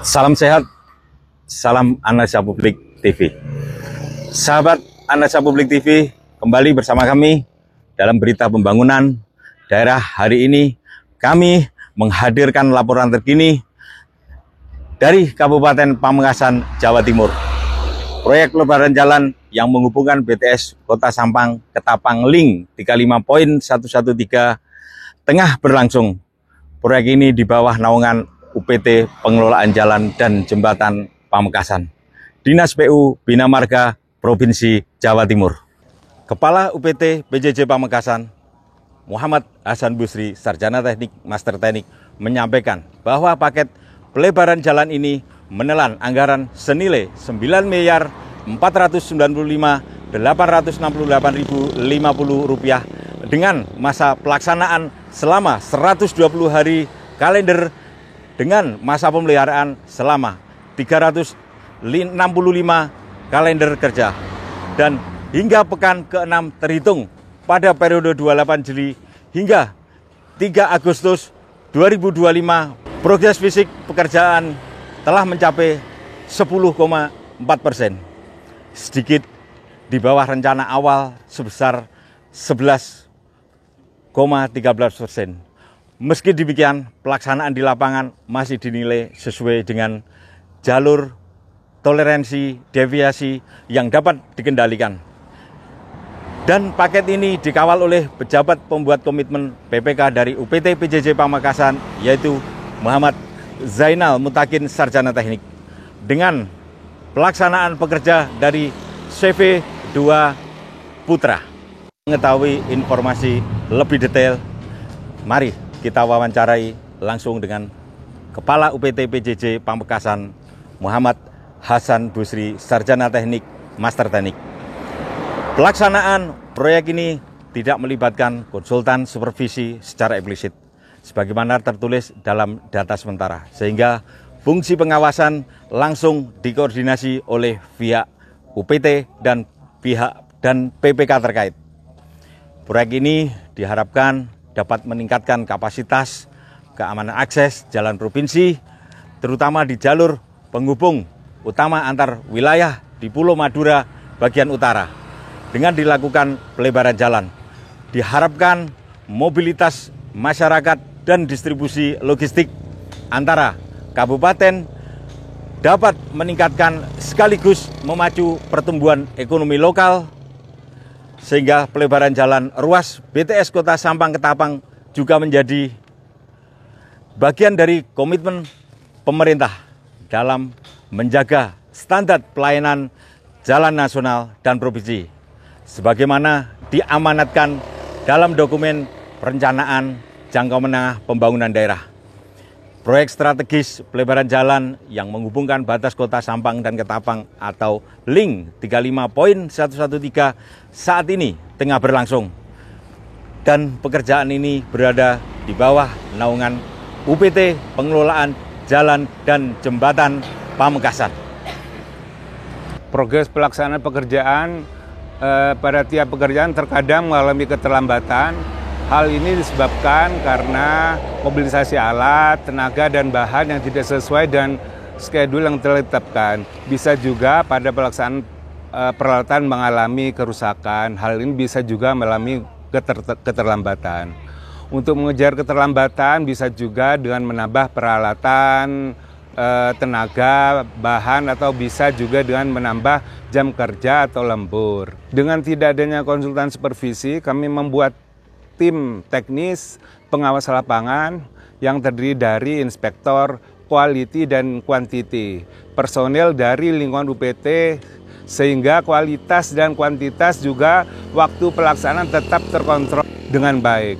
Salam sehat, salam Analisa Publik TV. Sahabat Analisa Publik TV, kembali bersama kami dalam berita pembangunan daerah. Hari ini kami menghadirkan laporan terkini dari Kabupaten Pamekasan, Jawa Timur. Proyek pelebaran jalan yang menghubungkan BTS Kota Sampang Ketapang Link 35.113 tengah berlangsung. Proyek ini di bawah naungan UPT Pengelolaan Jalan dan Jembatan Pamekasan, Dinas PU Bina Marga Provinsi Jawa Timur. Kepala UPT PJJ Pamekasan, Muhammad Hasan Busri, Sarjana Teknik Master Teknik, menyampaikan bahwa paket pelebaran jalan ini menelan anggaran senilai Rp9.895.850 dengan masa pelaksanaan selama 120 hari kalender dengan masa pemeliharaan selama 365 kalender kerja, dan hingga pekan ke-6 terhitung pada periode 28 Juli hingga 3 Agustus 2025, progres fisik pekerjaan telah mencapai 10,4%, sedikit di bawah rencana awal sebesar 11,13%. Meski demikian, pelaksanaan di lapangan masih dinilai sesuai dengan jalur toleransi deviasi yang dapat dikendalikan. Dan paket ini dikawal oleh pejabat pembuat komitmen PPK dari UPT PJJ Pamekasan, yaitu Muhammad Zainal Mutakin, Sarjana Teknik, dengan pelaksanaan pekerja dari CV2 Putra. Mengetahui informasi lebih detail, mari kita wawancarai langsung dengan Kepala UPT PJJ Pamekasan, Muhammad Hasan Busri, Sarjana Teknik Master Teknik. Pelaksanaan proyek ini tidak melibatkan konsultan supervisi secara eksplisit, sebagaimana tertulis dalam data sementara, sehingga fungsi pengawasan langsung dikoordinasi oleh pihak UPT dan PPK terkait. Proyek ini diharapkan dapat meningkatkan kapasitas keamanan akses jalan provinsi, terutama di jalur penghubung utama antar wilayah di Pulau Madura bagian utara. Dengan dilakukan pelebaran jalan, diharapkan mobilitas masyarakat dan distribusi logistik antara kabupaten dapat meningkatkan sekaligus memacu pertumbuhan ekonomi lokal, sehingga pelebaran jalan ruas BTS Kota Sampang Ketapang juga menjadi bagian dari komitmen pemerintah dalam menjaga standar pelayanan jalan nasional dan provinsi, sebagaimana diamanatkan dalam dokumen perencanaan jangka menengah pembangunan daerah. Proyek strategis pelebaran jalan yang menghubungkan batas Kota Sampang dan Ketapang atau Link 35.113 saat ini tengah berlangsung, dan pekerjaan ini berada di bawah naungan UPT Pengelolaan Jalan dan Jembatan Pamekasan. Progres pelaksanaan pekerjaan pada tiap pekerjaan terkadang mengalami keterlambatan. Hal ini disebabkan karena mobilisasi alat, tenaga, dan bahan yang tidak sesuai dan schedule yang telah ditetapkan. Bisa juga pada pelaksanaan peralatan mengalami kerusakan. Hal ini bisa juga mengalami keterlambatan. Untuk mengejar keterlambatan bisa juga dengan menambah peralatan, tenaga, bahan, atau bisa juga dengan menambah jam kerja atau lembur. Dengan tidak adanya konsultan supervisi, kami membuat tim teknis pengawas lapangan yang terdiri dari inspektor, quality, dan quantity, personel dari lingkungan UPT, sehingga kualitas dan kuantitas juga waktu pelaksanaan tetap terkontrol dengan baik.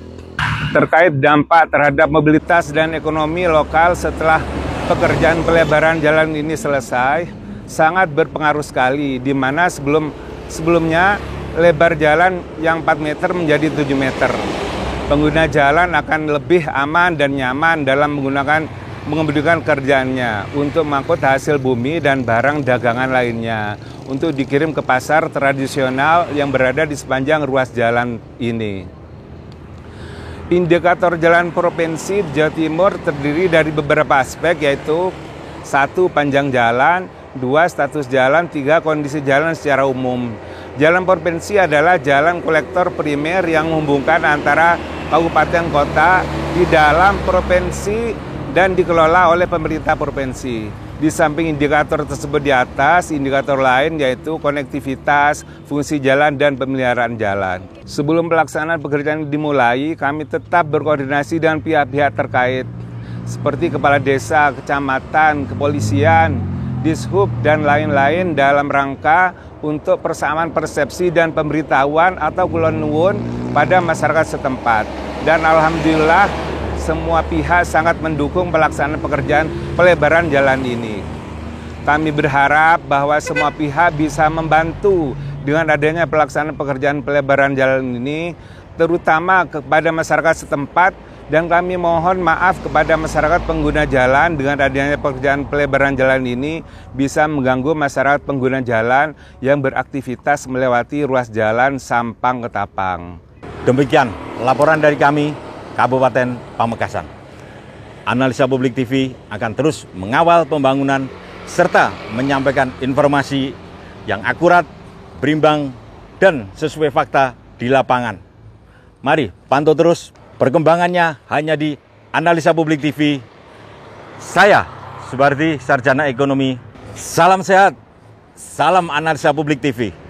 Terkait dampak terhadap mobilitas dan ekonomi lokal setelah pekerjaan pelebaran jalan ini selesai, sangat berpengaruh sekali, di mana sebelumnya lebar jalan yang 4 meter menjadi 7 meter. Pengguna jalan akan lebih aman dan nyaman dalam mengemudikan kerjaannya untuk mengangkut hasil bumi dan barang dagangan lainnya untuk dikirim ke pasar tradisional yang berada di sepanjang ruas jalan ini. Indikator jalan provinsi Jawa Timur terdiri dari beberapa aspek, yaitu 1. Panjang jalan, 2. Status jalan, 3. Kondisi jalan secara umum. Jalan provinsi adalah jalan kolektor primer yang menghubungkan antara kabupaten kota di dalam provinsi dan dikelola oleh pemerintah provinsi. Di samping indikator tersebut di atas, indikator lain yaitu konektivitas, fungsi jalan, dan pemeliharaan jalan. Sebelum pelaksanaan pekerjaan dimulai, kami tetap berkoordinasi dengan pihak-pihak terkait, seperti kepala desa, kecamatan, kepolisian, dishub, dan lain-lain dalam rangka untuk persamaan persepsi dan pemberitahuan atau kulon nuwun pada masyarakat setempat. Dan alhamdulillah, semua pihak sangat mendukung pelaksanaan pekerjaan pelebaran jalan ini. Kami berharap bahwa semua pihak bisa membantu dengan adanya pelaksanaan pekerjaan pelebaran jalan ini, terutama kepada masyarakat setempat, dan kami mohon maaf kepada masyarakat pengguna jalan dengan adanya pekerjaan pelebaran jalan ini bisa mengganggu masyarakat pengguna jalan yang beraktivitas melewati ruas jalan Sampang-Ketapang. Demikian laporan dari kami, Kabupaten Pamekasan. Analisa Publik TV akan terus mengawal pembangunan serta menyampaikan informasi yang akurat, berimbang, dan sesuai fakta di lapangan. Mari pantau terus perkembangannya hanya di Analisa Publik TV. Saya, Subardi, Sarjana Ekonomi. Salam sehat, salam Analisa Publik TV.